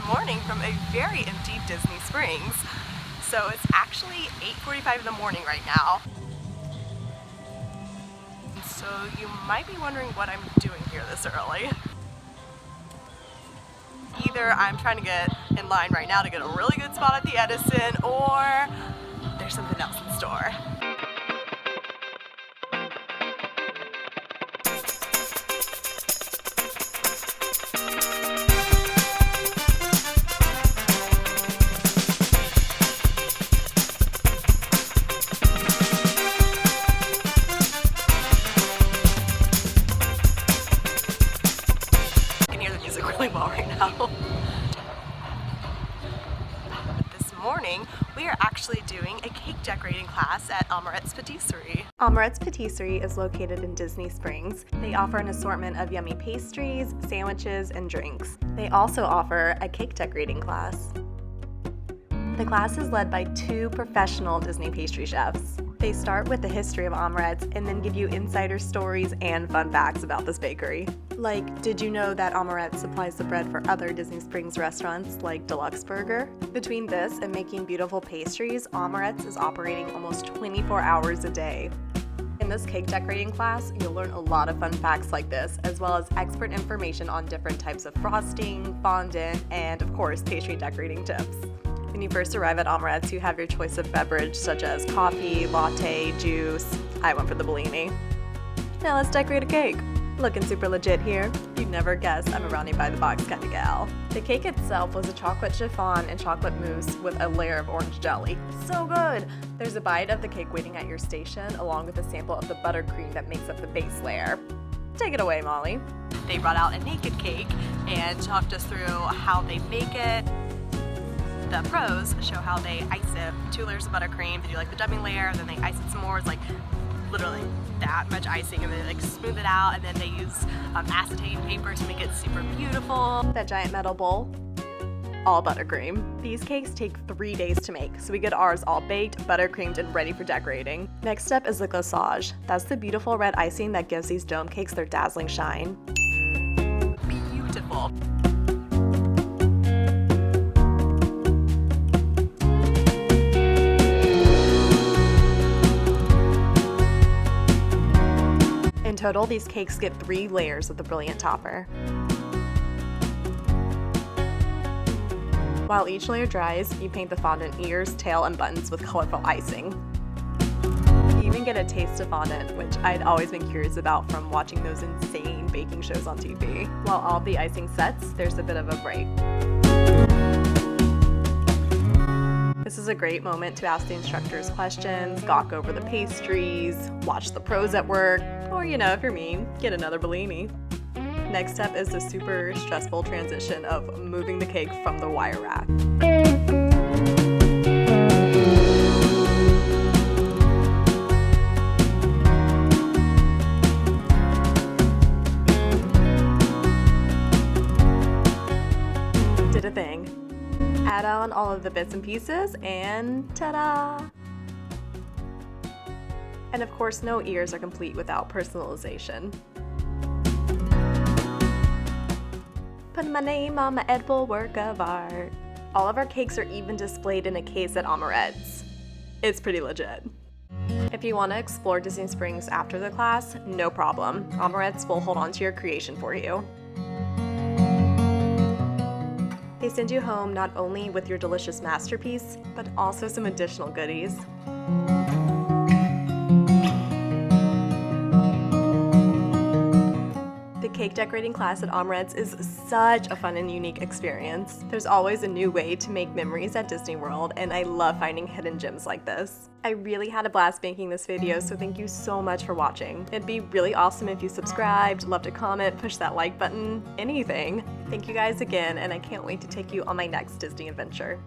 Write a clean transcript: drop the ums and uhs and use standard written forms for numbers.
morning from a very empty Disney Springs. So it's actually 8:45 in the morning right now. So you might be wondering what I'm doing here this early. Either I'm trying to get in line right now to get a really good spot at the Edison, or there's something else in store. Really well right now. This morning we are actually doing a cake decorating class at Amorette's Patisserie. Amorette's Patisserie is located in Disney Springs. They offer an assortment of yummy pastries, sandwiches, and drinks. They also offer a cake decorating class. The class is led by 2 professional Disney pastry chefs. They start with the history of Amorette's and then give you insider stories and fun facts about this bakery. Like, did you know that Amorette supplies the bread for other Disney Springs restaurants like Deluxe Burger? Between this and making beautiful pastries, Amorette's is operating almost 24 hours a day. In this cake decorating class, you'll learn a lot of fun facts like this, as well as expert information on different types of frosting, fondant, and of course, pastry decorating tips. When you first arrive at Amorette's, you have your choice of beverage such as coffee, latte, juice. I went for the Bellini. Now let's decorate a cake. Looking super legit here. You'd never guess I'm a brownie by the box kind of gal. The cake itself was a chocolate chiffon and chocolate mousse with a layer of orange jelly. So good! There's a bite of the cake waiting at your station, along with a sample of the buttercream that makes up the base layer. Take it away, Molly. They brought out a naked cake and talked us through how they make it. The pros show how they ice it. 2 layers of buttercream. They do like the dumping layer, then they ice it some more. It's like literally that much icing, and they like smooth it out, and then they use acetate paper to make it super beautiful. That giant metal bowl, all buttercream. These cakes take 3 days to make, so we get ours all baked, buttercreamed, and ready for decorating. Next up is the glaçage. That's the beautiful red icing that gives these dome cakes their dazzling shine. Beautiful. In total, these cakes get 3 layers of the brilliant topper. While each layer dries, you paint the fondant ears, tail, and buttons with colorful icing. You even get a taste of fondant, which I'd always been curious about from watching those insane baking shows on TV. While all the icing sets, there's a bit of a break. This is a great moment to ask the instructors questions, gawk over the pastries, watch the pros at work, or if you're me, get another Bellini. Next up is the super stressful transition of moving the cake from the wire rack. Did a thing. Add on all of the bits and pieces, and ta-da! And of course, no ears are complete without personalization. Put my name on my edible work of art. All of our cakes are even displayed in a case at Amorette's. It's pretty legit. If you want to explore Disney Springs after the class, no problem. Amorette's will hold on to your creation for you. They send you home not only with your delicious masterpiece, but also some additional goodies. The cake decorating class at Amorette's is such a fun and unique experience. There's always a new way to make memories at Disney World, and I love finding hidden gems like this. I really had a blast making this video, so thank you so much for watching. It'd be really awesome if you subscribed, left a comment, push that like button, anything. Thank you guys again, and I can't wait to take you on my next Disney adventure.